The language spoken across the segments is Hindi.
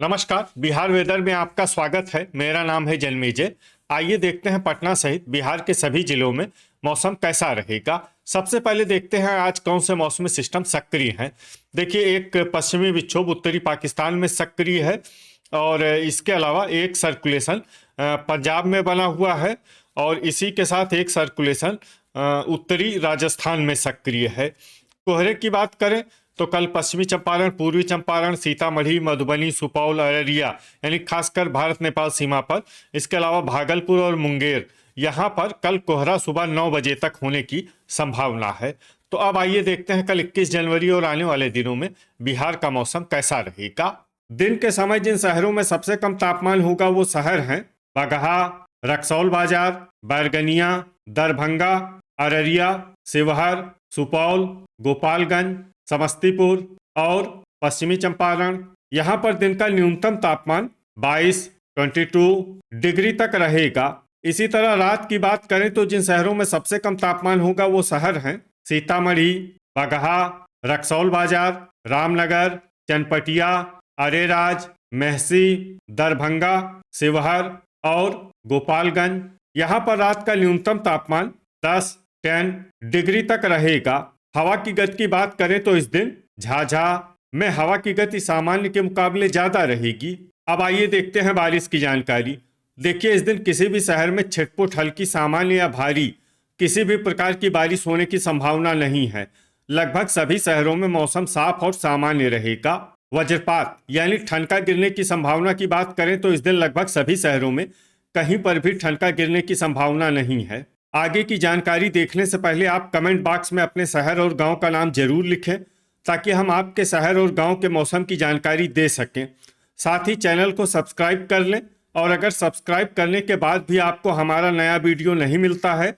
नमस्कार। बिहार वेदर में आपका स्वागत है। मेरा नाम है जन्मेजय। आइए देखते हैं पटना सहित बिहार के सभी जिलों में मौसम कैसा रहेगा। सबसे पहले देखते हैं आज कौन से मौसमी सिस्टम सक्रिय हैं। देखिए, एक पश्चिमी विक्षोभ उत्तरी पाकिस्तान में सक्रिय है और इसके अलावा एक सर्कुलेशन पंजाब में बना हुआ है और इसी के साथ एक सर्कुलेशन उत्तरी राजस्थान में सक्रिय है। कोहरे की बात करें तो कल पश्चिमी चंपारण, पूर्वी चंपारण, सीतामढ़ी, मधुबनी, सुपौल, अररिया यानी खासकर भारत नेपाल सीमा पर, इसके अलावा भागलपुर और मुंगेर, यहाँ पर कल कोहरा सुबह 9 बजे तक होने की संभावना है। तो अब आइए देखते हैं कल 21 जनवरी और आने वाले दिनों में बिहार का मौसम कैसा रहेगा। दिन के समय जिन शहरों में सबसे कम तापमान होगा वो शहर हैं बगहा, रक्सौल बाजार, बैरगनिया, दरभंगा, अररिया, शिवहर, सुपौल, गोपालगंज, समस्तीपुर और पश्चिमी चंपारण। यहाँ पर दिन का न्यूनतम तापमान 22 डिग्री तक रहेगा। इसी तरह रात की बात करें तो जिन शहरों में सबसे कम तापमान होगा वो शहर हैं सीतामढ़ी, बगहा, रक्सौल बाजार, रामनगर, चनपटिया, अरेराज, मेहसी, दरभंगा, शिवहर और गोपालगंज। यहाँ पर रात का न्यूनतम तापमान 10 डिग्री तक रहेगा। हवा की गति की बात करें तो इस दिन झाझा में हवा की गति सामान्य के मुकाबले ज़्यादा रहेगी। अब आइए देखते हैं बारिश की जानकारी। देखिए, इस दिन किसी भी शहर में छिटपुट, हल्की, सामान्य या भारी किसी भी प्रकार की बारिश होने की संभावना नहीं है। लगभग सभी शहरों में मौसम साफ और सामान्य रहेगा। वज्रपात यानी ठनका गिरने की संभावना की बात करें तो इस दिन लगभग सभी शहरों में कहीं पर भी ठनका गिरने की संभावना नहीं है। आगे की जानकारी देखने से पहले आप कमेंट बॉक्स में अपने शहर और गांव का नाम जरूर लिखें ताकि हम आपके शहर और गांव के मौसम की जानकारी दे सकें। साथ ही चैनल को सब्सक्राइब कर लें और अगर सब्सक्राइब करने के बाद भी आपको हमारा नया वीडियो नहीं मिलता है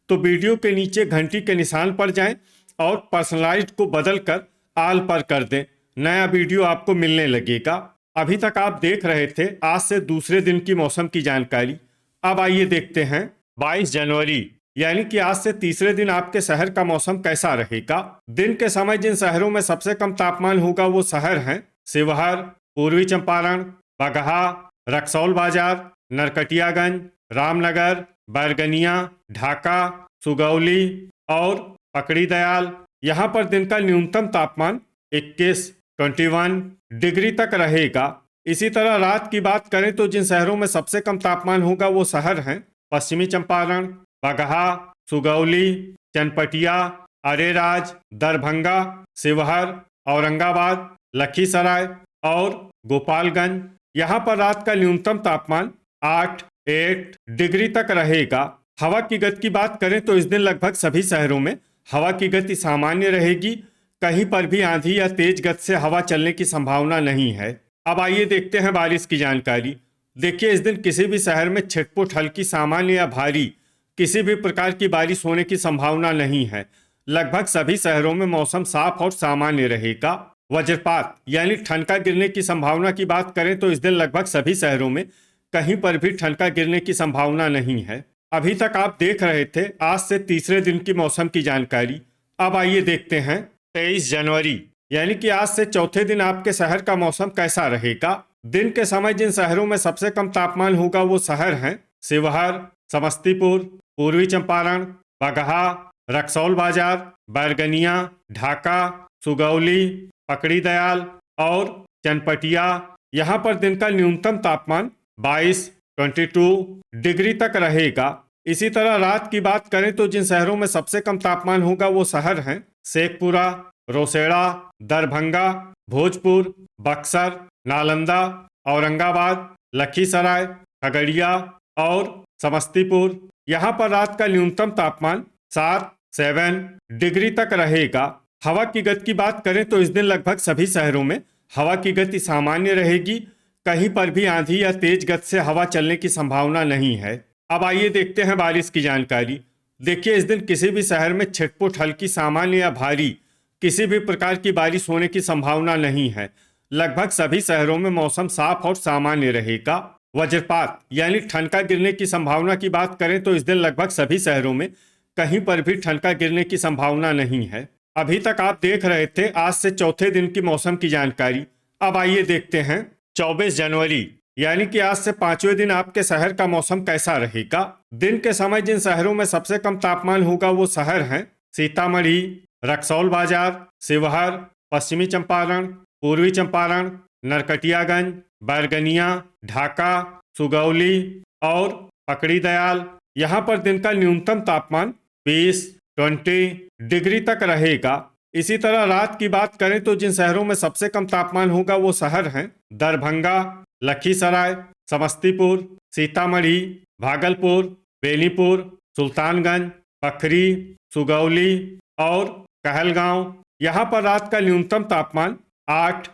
तो वीडियो के नीचे घंटी के निशान पर जाएं और पर्सनलाइज्ड को बदल कर आल पर कर दें। नया वीडियो आपको मिलने लगेगा। अभी तक आप देख रहे थे आज से दूसरे दिन की मौसम की जानकारी। अब आइए देखते हैं 22 जनवरी यानी कि आज से तीसरे दिन आपके शहर का मौसम कैसा रहेगा। दिन के समय जिन शहरों में सबसे कम तापमान होगा वो शहर हैं शिवहर, पूर्वी चंपारण, बगहा, रक्सौल बाजार, नरकटियागंज, रामनगर, बैरगनिया, ढाका, सुगौली और पकड़ी दयाल। यहाँ पर दिन का न्यूनतम तापमान 21 डिग्री तक रहेगा। इसी तरह रात की बात करें तो जिन शहरों में सबसे कम तापमान होगा वो शहर हैं पश्चिमी चंपारण, बगहा, सुगौली, चनपटिया, अरेराज, दरभंगा, शिवहर, औरंगाबाद, लखीसराय और गोपालगंज। यहाँ पर रात का न्यूनतम तापमान 8 डिग्री तक रहेगा। हवा की गति की बात करें तो इस दिन लगभग सभी शहरों में हवा की गति सामान्य रहेगी। कहीं पर भी आंधी या तेज गति से हवा चलने की संभावना नहीं है। अब आइए देखते हैं बारिश की जानकारी। देखिए, इस दिन किसी भी शहर में छिटपुट, हल्की, सामान्य या भारी किसी भी प्रकार की बारिश होने की संभावना नहीं है। लगभग सभी शहरों में मौसम साफ और सामान्य रहेगा। वज्रपात यानी ठनका गिरने की संभावना की बात करें तो इस दिन लगभग सभी शहरों में कहीं पर भी ठनका गिरने की संभावना नहीं है। अभी तक आप देख रहे थे आज से तीसरे दिन की मौसम की जानकारी। अब आइए देखते हैं 23 जनवरी यानी कि आज से चौथे दिन आपके शहर का मौसम कैसा रहेगा। दिन के समय जिन शहरों में सबसे कम तापमान होगा वो शहर हैं शिवहर, समस्तीपुर, पूर्वी चंपारण, बगहा, रक्सौल बाजार, बैरगनिया, ढाका, सुगौली, पकड़ी दयाल और चनपटिया। यहाँ पर दिन का न्यूनतम तापमान 22 डिग्री तक रहेगा। इसी तरह रात की बात करें तो जिन शहरों में सबसे कम तापमान होगा वो शहर हैं शेखपुरा, रोसड़ा, दरभंगा, भोजपुर, बक्सर, नालंदा, औरंगाबाद, लखीसराय, खगड़िया और समस्तीपुर। यहाँ पर रात का न्यूनतम तापमान 7 डिग्री तक रहेगा। हवा की गति की बात करें तो इस दिन लगभग सभी शहरों में हवा की गति सामान्य रहेगी। कहीं पर भी आंधी या तेज गति से हवा चलने की संभावना नहीं है। अब आइए देखते हैं बारिश की जानकारी। देखिए, इस दिन किसी भी शहर में छिटपुट, हल्की, सामान्य या भारी किसी भी प्रकार की बारिश होने की संभावना नहीं है। लगभग सभी शहरों में मौसम साफ और सामान्य रहेगा। वज्रपात यानी ठनका गिरने की संभावना की बात करें तो इस दिन लगभग सभी शहरों में कहीं पर भी ठनका गिरने की संभावना नहीं है। अभी तक आप देख रहे थे आज से चौथे दिन की मौसम की जानकारी। अब आइए देखते हैं 24 जनवरी यानी कि आज से 5वें दिन आपके शहर का मौसम कैसा रहेगा। दिन के समय जिन शहरों में सबसे कम तापमान होगा वो शहर हैं सीतामढ़ी, रक्सौल बाजार, शिवहर, पश्चिमी चंपारण, पूर्वी चंपारण, नरकटियागंज, बैरगनिया, ढाका, सुगौली और पकड़ी दयाल। यहाँ पर दिन का न्यूनतम तापमान 20 डिग्री तक रहेगा। इसी तरह रात की बात करें तो जिन शहरों में सबसे कम तापमान होगा वो शहर हैं दरभंगा, लखीसराय, समस्तीपुर, सीतामढ़ी, भागलपुर, बेनीपुर, सुल्तानगंज, पखरी, सुगौली और कहलगांव। यहाँ पर रात का न्यूनतम तापमान 8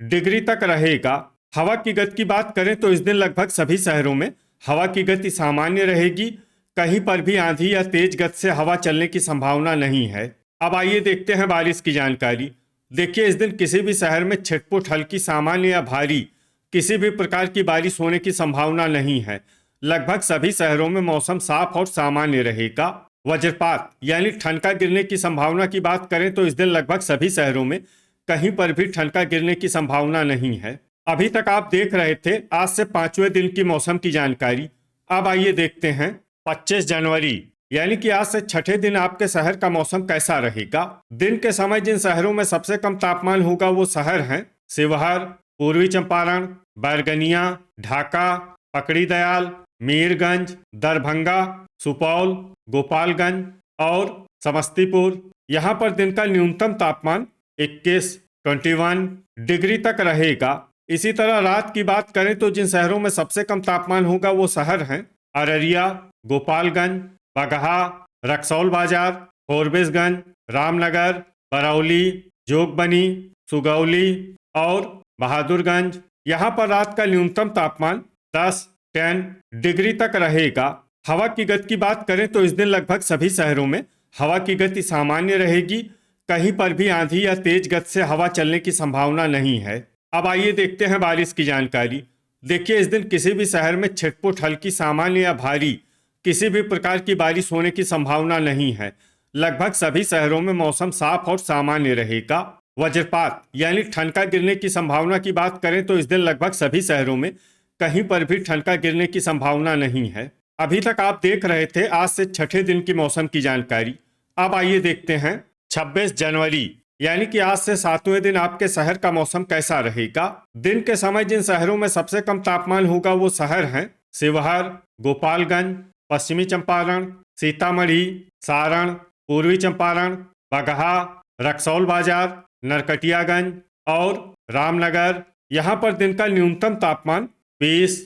डिग्री तक रहेगा। हवा की गति की बात करें तो इस दिन लगभग सभी शहरों में हवा की गति सामान्य रहेगी। कहीं पर भी आंधी या तेज गति से हवा चलने की संभावना नहीं है। अब आइए देखते हैं बारिश की जानकारी। देखिए, इस दिन किसी भी शहर में छिटपुट हल्की, सामान्य या भारी किसी भी प्रकार की बारिश होने की संभावना नहीं है। लगभग सभी शहरों में मौसम साफ और सामान्य रहेगा। वज्रपात यानी ठनका गिरने की संभावना की बात करें तो इस दिन लगभग सभी शहरों में कहीं पर भी ठनका गिरने की संभावना नहीं है। अभी तक आप देख रहे थे आज से 5वें दिन की मौसम की जानकारी। अब आइए देखते हैं 25 जनवरी यानी कि आज से 6ठे दिन आपके शहर का मौसम कैसा रहेगा। दिन के समय जिन शहरों में सबसे कम तापमान होगा वो शहर हैं शिवहर, पूर्वी चंपारण, बैरगनिया, ढाका, पकड़ी दयाल, मीरगंज, दरभंगा, सुपौल, गोपालगंज और समस्तीपुर। यहाँ पर दिन का न्यूनतम तापमान 21 डिग्री तक रहेगा। इसी तरह रात की बात करें तो जिन शहरों में सबसे कम तापमान होगा वो शहर हैं अररिया, गोपालगंज, बगहा, रक्सौल बाजार, फोरबिसगंज, रामनगर, बरौली, जोगबनी, सुगौली और बहादुरगंज। यहाँ पर रात का न्यूनतम तापमान 10 डिग्री तक रहेगा। हवा की गति की बात करें तो इस दिन लगभग सभी शहरों में हवा की गति सामान्य रहेगी। कहीं पर भी आंधी या तेज गति से हवा चलने की संभावना नहीं है। अब आइए देखते हैं बारिश की जानकारी। देखिए, इस दिन किसी भी शहर में छिटपुट हल्की, सामान्य या भारी किसी भी प्रकार की बारिश होने की संभावना नहीं है। लगभग सभी शहरों में मौसम साफ और सामान्य रहेगा। वज्रपात यानी ठनका गिरने की संभावना की बात करें तो इस दिन लगभग सभी शहरों में कहीं पर भी ठनका गिरने की संभावना नहीं है। अभी तक आप देख रहे थे आज से 6ठे दिन की मौसम की जानकारी। अब आइए देखते हैं 26 जनवरी यानी कि आज से 7वें दिन आपके शहर का मौसम कैसा रहेगा। दिन के समय जिन शहरों में सबसे कम तापमान होगा वो शहर हैं शिवहर, गोपालगंज, पश्चिमी चंपारण, सीतामढ़ी, सारण, पूर्वी चंपारण, बगहा, रक्सौल बाजार, नरकटियागंज और रामनगर। यहाँ पर दिन का न्यूनतम तापमान 20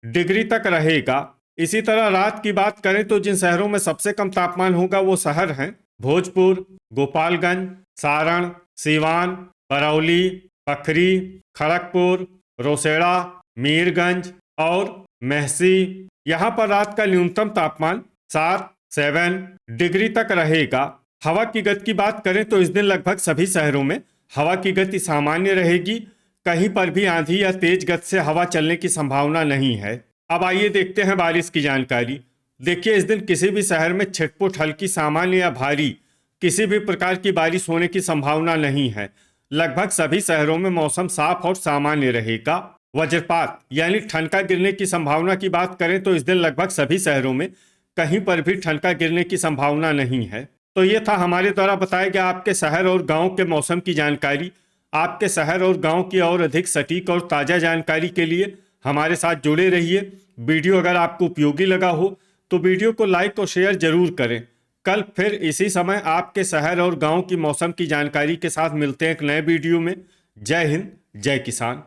डिग्री तक रहेगा। इसी तरह रात की बात करें तो जिन शहरों में सबसे कम तापमान होगा वो शहर हैं भोजपुर, गोपालगंज, सारण, सीवान, बरौली, पखरी, खड़गपुर, रोसेड़ा, मीरगंज और मेहसी। यहाँ पर रात का न्यूनतम तापमान 7 डिग्री तक रहेगा। हवा की गति की बात करें तो इस दिन लगभग सभी शहरों में हवा की गति सामान्य रहेगी। कहीं पर भी आंधी या तेज गति से हवा चलने की संभावना नहीं है। अब आइए देखते हैं बारिश की जानकारी। देखिए, इस दिन किसी भी शहर में छिटपुट हल्की, सामान्य या भारी किसी भी प्रकार की बारिश होने की संभावना नहीं है। लगभग सभी शहरों में मौसम साफ और सामान्य रहेगा। वज्रपात यानी ठनका गिरने की संभावना की बात करें तो इस दिन लगभग सभी शहरों में कहीं पर भी ठनका गिरने की संभावना नहीं है। तो ये था हमारे द्वारा बताया गया आपके शहर और गांव के मौसम की जानकारी। आपके शहर और गांव की और अधिक सटीक और ताज़ा जानकारी के लिए हमारे साथ जुड़े रहिए। वीडियो अगर आपको उपयोगी लगा हो तो वीडियो को लाइक और शेयर जरूर करें। कल फिर इसी समय आपके शहर और गांव की मौसम की जानकारी के साथ मिलते हैं एक नए वीडियो में। जय हिंद, जय किसान।